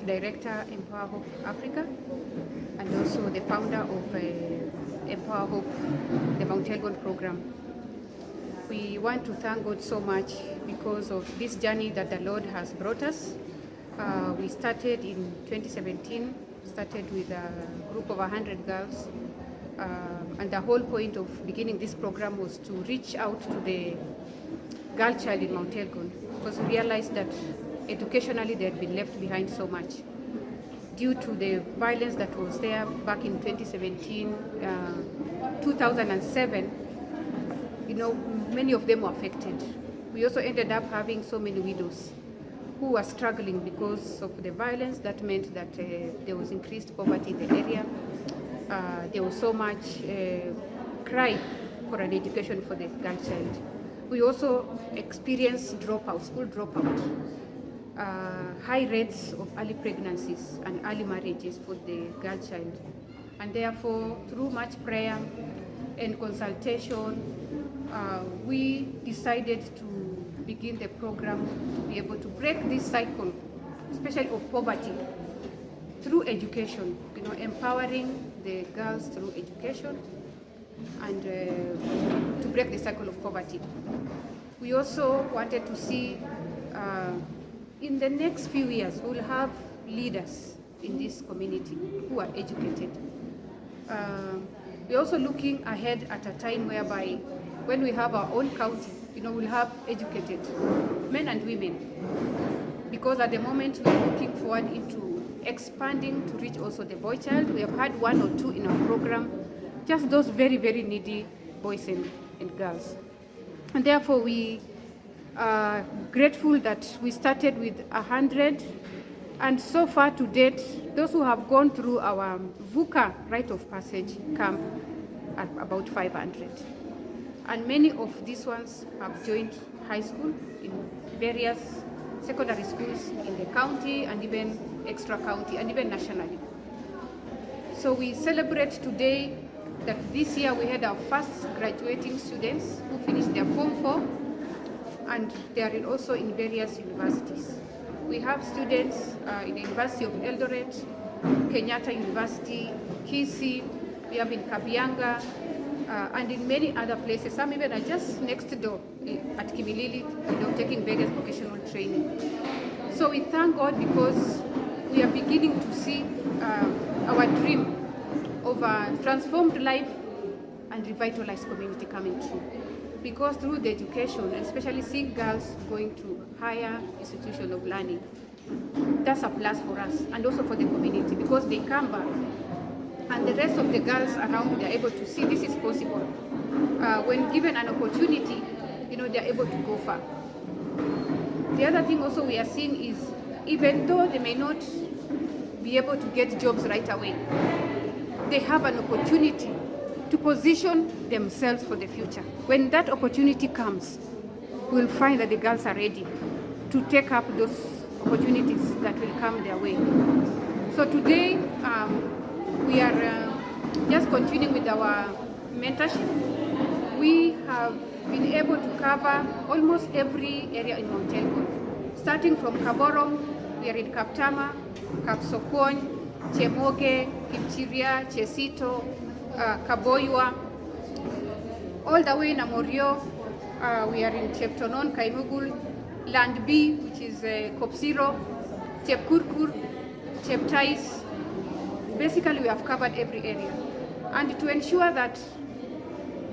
Director, Empower Hope Africa, and also the founder of Empower Hope, the Mount Elgon program. We want to thank God so much because of this journey that the Lord has brought us. We started in 2017, started with a group of 100 girls, and the whole point of beginning this program was to reach out to the girl child in Mount Elgon, because we realized that educationally they had been left behind so much due to the violence that was there back in 2017, 2007. Many of them were affected. We also ended up having so many widows who were struggling because of the violence. That meant that there was increased poverty in the area. There was so much cry for an education for the girl child. We also experienced school dropout, high rates of early pregnancies and early marriages for the girl child. And therefore, through much prayer and consultation, we decided to begin the program to be able to break this cycle, especially of poverty, through education, empowering the girls through education and to break the cycle of poverty. We also wanted to see in the next few years, we'll have leaders in this community who are educated. We're also looking ahead at a time whereby when we have our own county, we'll have educated men and women. Because at the moment we're looking forward into expanding to reach also the boy child. We have had 1 or 2 in our program, just those very, very needy boys and girls. And therefore we are grateful that we started with 100, and so far to date, those who have gone through our VUCA rite of passage camp are about 500. And many of these ones have joined high school in various secondary schools in the county and even extra county and even nationally. So we celebrate today that this year we had our first graduating students who finished their Form 4, and they are also in various universities. We have students in the University of Eldoret, Kenyatta University, Kisii, we have in Kabianga, and in many other places. Some even are just next door at Kimilili, taking various vocational training. So we thank God because we are beginning to see our dream of a transformed life and revitalized community coming true. Because through the education, and especially seeing girls going to higher institution of learning, that's a plus for us and also for the community, because they come back and the rest of the girls around, they're able to see this is possible. When given an opportunity, they're able to go far. The other thing also we are seeing is, even though they may not be able to get jobs right away, they have an opportunity to position themselves for the future. When that opportunity comes, we'll find that the girls are ready to take up those opportunities that will come their way. So today, we are just continuing with our mentorship. We have been able to cover almost every area in Mount Elgon. Starting from Kaborong, we are in Kaptama, Kapsokony, Chemoge, Kipchiria, Chesito, Kaboywa, all the way in Amorio. We are in Cheptonon, Kaimugul, Land B, which is Kopsiro, Chepkurkur, Cheptais. Basically, we have covered every area. And to ensure that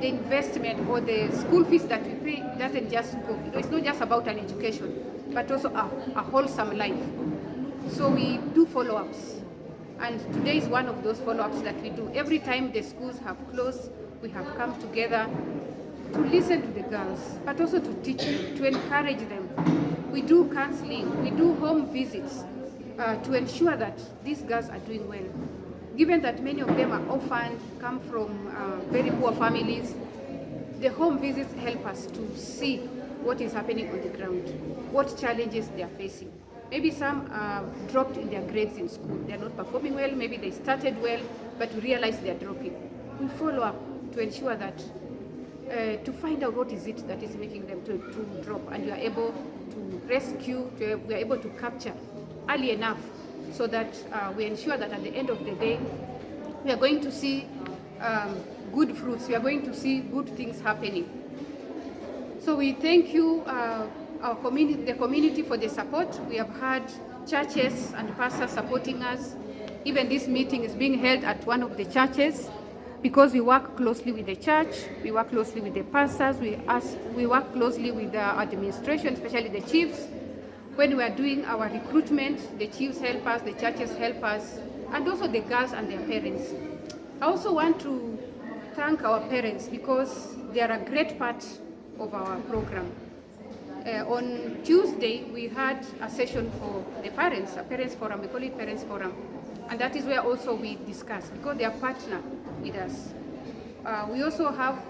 the investment or the school fees that we pay doesn't just go, it's not just about an education, but also a wholesome life. So we do follow-ups. And today is one of those follow-ups that we do. Every time the schools have closed, we have come together to listen to the girls, but also to teach them, to encourage them. We do counseling, we do home visits to ensure that these girls are doing well. Given that many of them are orphaned, come from very poor families, the home visits help us to see what is happening on the ground, what challenges they are facing. Maybe some dropped in their grades in school. They're not performing well. Maybe they started well, but we realize they're dropping. We follow up to ensure that, to find out what is it that is making them to drop. And we are able to rescue, we are able to capture early enough so that we ensure that at the end of the day, we are going to see good fruits. We are going to see good things happening. So we thank you, our community, the community, for the support. We have had churches and pastors supporting us. Even this meeting is being held at one of the churches because we work closely with the church, we work closely with the pastors, we work closely with the administration, especially the chiefs. When we are doing our recruitment, the chiefs help us, the churches help us, and also the girls and their parents. I also want to thank our parents because they are a great part of our program. On Tuesday, we had a session for the parents, a parents forum, we call it parents forum. And that is where also we discuss, because they are partner with us. We also have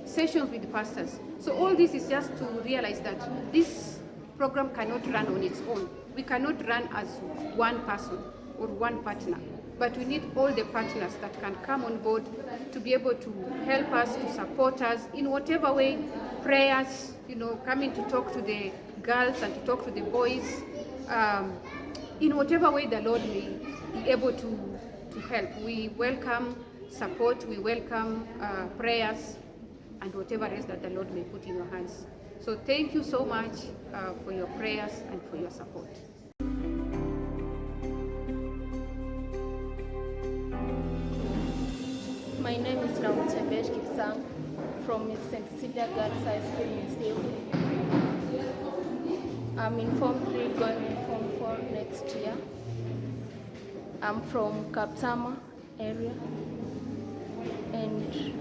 sessions with the pastors. So all this is just to realize that this program cannot run on its own. We cannot run as one person or one partner, but we need all the partners that can come on board to be able to help us, to support us in whatever way, prayers, coming to talk to the girls and to talk to the boys, in whatever way the Lord may be able to help. We welcome support, we welcome prayers, and whatever else that the Lord may put in your hands. So thank you so much for your prayers and for your support. My name is Ramuchebesh Kipsang from St. Cecilia Girls High School in Seoul. I'm in Form 3 going in Form 4 next year. I'm from Kaptama area. And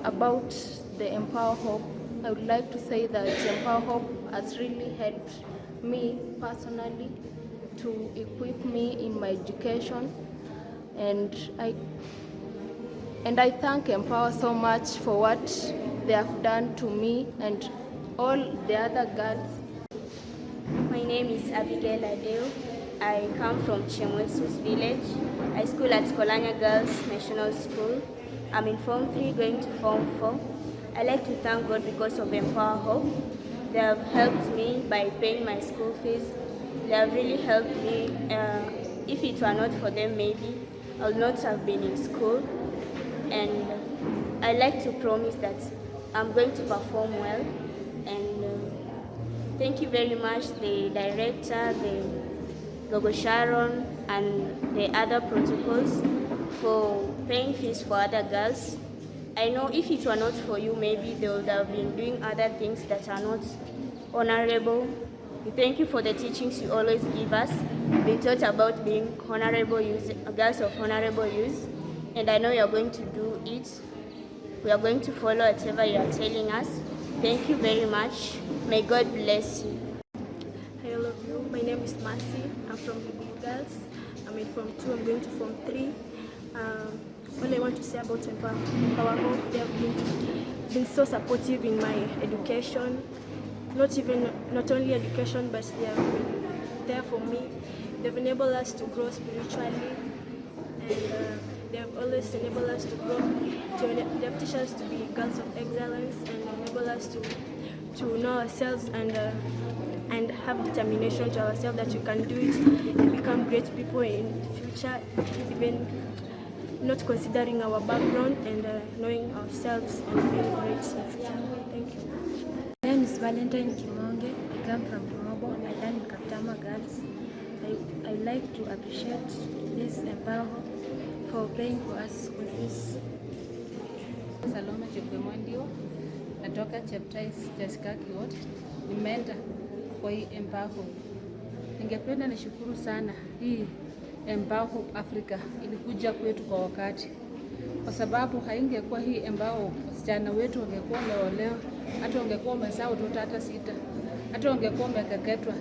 about the Empower Hope, I would like to say that Empower Hope has really helped me personally to equip me in my education, and I thank Empower so much for what they have done to me and all the other girls. My name is Abigail Adeo. I come from Chemwesus village. I school at Kolanya Girls National School. I'm in Form 3 going to Form 4. I like to thank God because of Empower Hope. They have helped me by paying my school fees. They have really helped me. If it were not for them, maybe I would not have been in school. And I like to promise that I'm going to perform well. And thank you very much, the director, the Gogo Sharon, and the other protocols for paying fees for other girls. I know if it were not for you, maybe they would have been doing other things that are not honorable. We thank you for the teachings you always give us. We've been taught about being honorable use, girls of honorable use, and I know you're going to do it. We are going to follow whatever you are telling us. Thank you very much. May God bless you. Hi, all of you. My name is Mercy. I'm from Lugulu Girls. I'm in Form 2. I'm going to Form 3. What I want to say about Empower Hope, they have been so supportive in my education. Not only education, but they have been there for me. They've enabled us to grow spiritually, and they have always enabled us to grow. They have taught us to be girls of excellence, and enable us to know ourselves and have determination to ourselves that we can do it and become great people in the future, even not considering our background and knowing ourselves and being great in the future. Thank you. My name is Valentine Kimonge. I come from Tumobo. I learn in Kaptama Girls. I would like to appreciate this Empower for paying for us school fees. Salome Chekwemondio, natoka Cheptais Jessica Kiwot, ni mentor kwa hii Empower. Ningependa nishukuru sana hii Empower Africa ilikuja kwetu kwa wakati, kwa sababu haingekuwa hii Empower, wasichana wetu wangekuwa wameolewa, hata wangekuwa wamezaa watoto hata 6, hata wangekuwa wamekeketwa.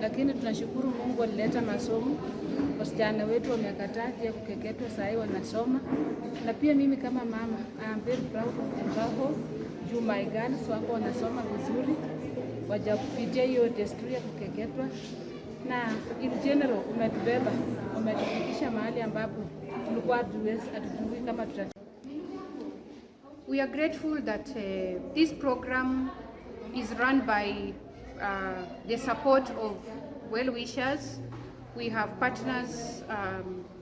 Lakini tunashukuru Mungu alileta masomo, wasichana wetu wamekataa kukeketwa, sasa wanasoma. Na pia mimi kama mama, I am very proud of Empower juu my girls wako wanasoma vizuri, wajakupitia hiyo desturi ya kukeketwa. Na in general umetubeba, umetufikisha mahali ambapo tulikuwa hatujui kama tutafika. We are grateful that this program is run by the support of well-wishers, We have partners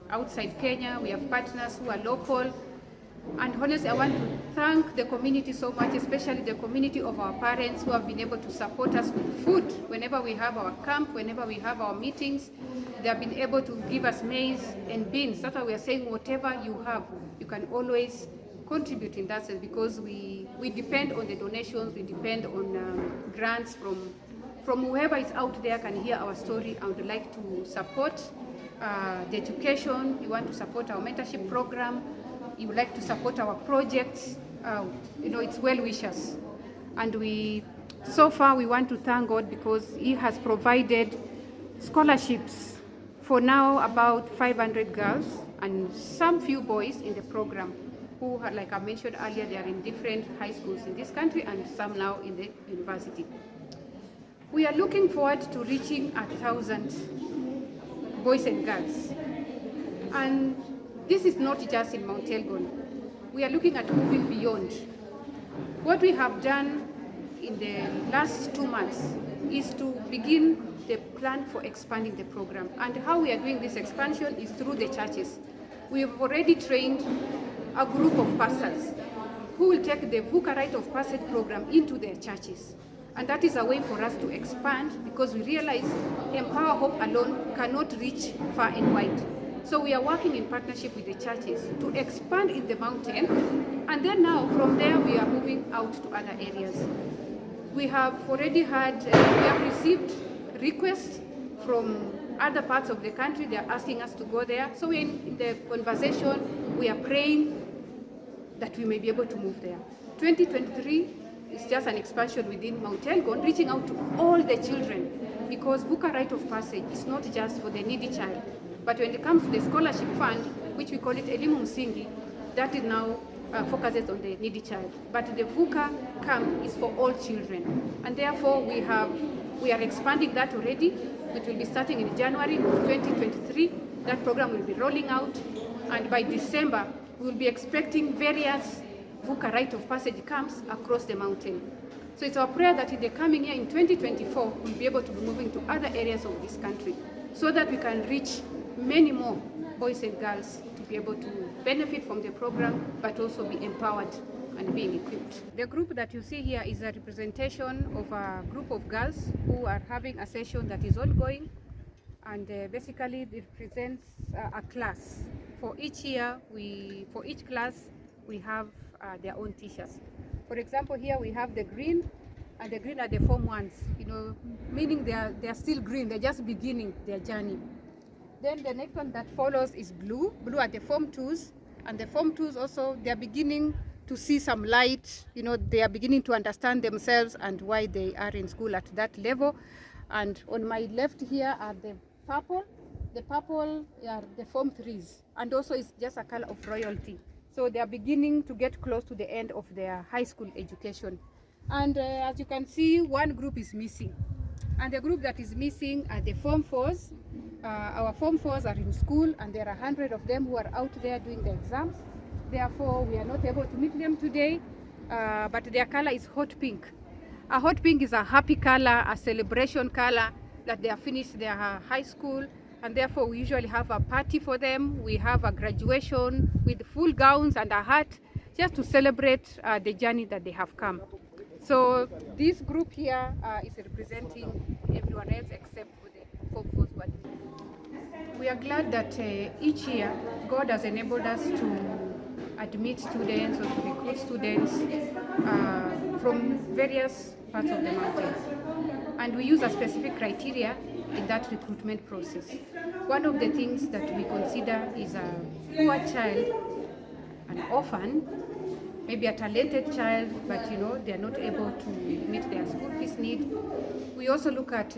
outside Kenya. We have partners who are local. And honestly, I want to thank the community so much, especially the community of our parents who have been able to support us with food whenever we have our camp, whenever we have our meetings. They have been able to give us maize and beans. That's why we are saying whatever you have, you can always contribute in that sense, because we depend on the donations, we depend on grants from whoever is out there can hear our story and would like to support the education. You want to support our mentorship program. You would like to support our projects. It's well wishers. And so far we want to thank God because He has provided scholarships for now about 500 girls and some few boys in the program who, like I mentioned earlier, they are in different high schools in this country and some now in the university. We are looking forward to reaching 1,000 boys and girls. And this is not just in Mount Elgon. We are looking at moving beyond. What we have done in the last 2 months is to begin the plan for expanding the program. And how we are doing this expansion is through the churches. We have already trained a group of pastors who will take the VUCA Rite of Passage program into their churches. And that is a way for us to expand because we realize Empower Hope alone cannot reach far and wide. So we are working in partnership with the churches to expand in the mountain, and then now from there we are moving out to other areas. We have already we have received requests from other parts of the country. They are asking us to go there. So we're in the conversation, we are praying that we may be able to move there. 2023 is just an expansion within Mount Elgon, reaching out to all the children, because VUCA Rite of Passage is not just for the needy child. But when it comes to the scholarship fund, which we call it Elimu Msingi, that is now focuses on the needy child. But the VUCA camp is for all children. And therefore we are expanding that already. It will be starting in January of 2023. That program will be rolling out. And by December, we will be expecting various VUCA Rite of Passage camps across the mountain. So it's our prayer that in the coming year, in 2024, we'll be able to be moving to other areas of this country so that we can reach many more boys and girls to be able to benefit from the program, but also be empowered and being equipped. The group that you see here is a representation of a group of girls who are having a session that is ongoing, and basically it represents a class. For each year, for each class, we have their own teachers. For example, here we have the green, and the green are the Form 1s, meaning they are still green, they're just beginning their journey. Then the next one that follows is blue. Blue are the Form 2s, and the Form 2s also, they are beginning to see some light. They are beginning to understand themselves and why they are in school at that level. And on my left here are the purple. The purple are the Form 3s, and also it's just a color of royalty. So they are beginning to get close to the end of their high school education. And as you can see, one group is missing. And the group that is missing are the Form 4s. Our Form 4s are in school, and there are 100 of them who are out there doing the exams. Therefore, we are not able to meet them today, but their color is hot pink. A hot pink is a happy color, a celebration color that they have finished their high school, and therefore we usually have a party for them. We have a graduation with full gowns and a hat, just to celebrate the journey that they have come. So this group here is representing everyone else except for the Form 4s. We are glad that each year God has enabled us to admit students or to recruit students from various parts of the mountain. And we use a specific criteria in that recruitment process. One of the things that we consider is a poor child, an orphan, maybe a talented child, but they are not able to meet their school fees need. We also look at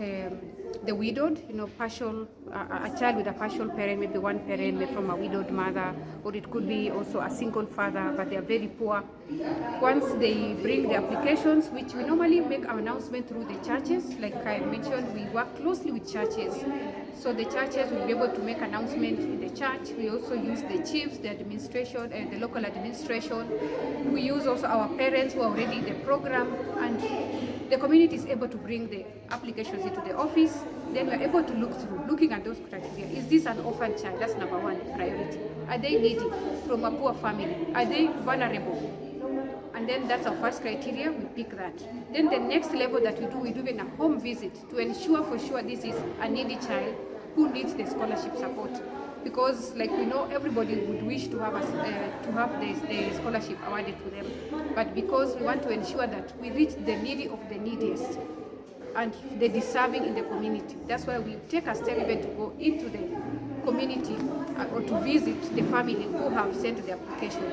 the widowed, a child with a partial parent, maybe one parent maybe from a widowed mother, or it could be also a single father, but they are very poor. Once they bring the applications, which we normally make an announcement through the churches, like I mentioned, we work closely with churches. So the churches will be able to make announcement in the church. We also use the chiefs, the administration, the local administration. We use also our parents who are already in the program, and the community is able to bring the applications into the office. Then we are able to looking at those criteria. Is this an orphan child? That's number one priority. Are they needy from a poor family? Are they vulnerable? And then that's our first criteria, we pick that. Then the next level that we do even a home visit to ensure for sure this is a needy child who needs the scholarship support. Because like we know, everybody would wish to have the scholarship awarded to them. But because we want to ensure that we reach the needy of the neediest and the deserving in the community, that's why we take a step even to go into the community or to visit the family who have sent the application.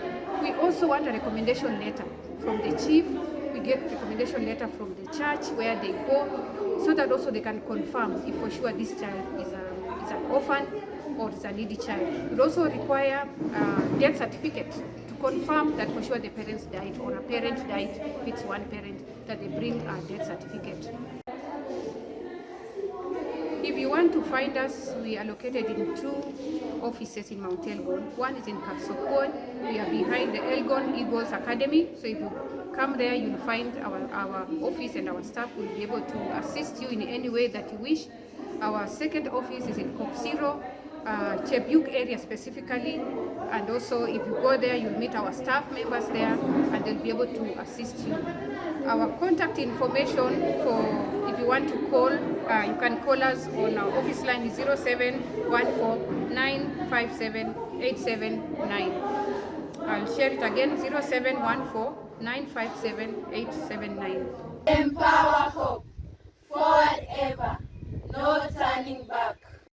We also want a recommendation letter from the chief. We get recommendation letter from the church where they go, so that also they can confirm if for sure this child is an orphan or is a needy child. We also require a death certificate to confirm that for sure the parents died or a parent died, if it's one parent, that they bring a death certificate. If you want to find us, we are located in 2 offices in Mount Elgon. One is in Kapsokon. We are behind the Elgon Eagles Academy. So if you come there, you'll find our office, and our staff will be able to assist you in any way that you wish. Our second office is in Kopsiro, Chebyuk area specifically, and also if you go there, you'll meet our staff members there, and they'll be able to assist you. Our contact information for if you want to call, you can call us on our office line is 0714 957 879. I'll share it again, 0714 957 879. Empower hope, forward ever, no turning back.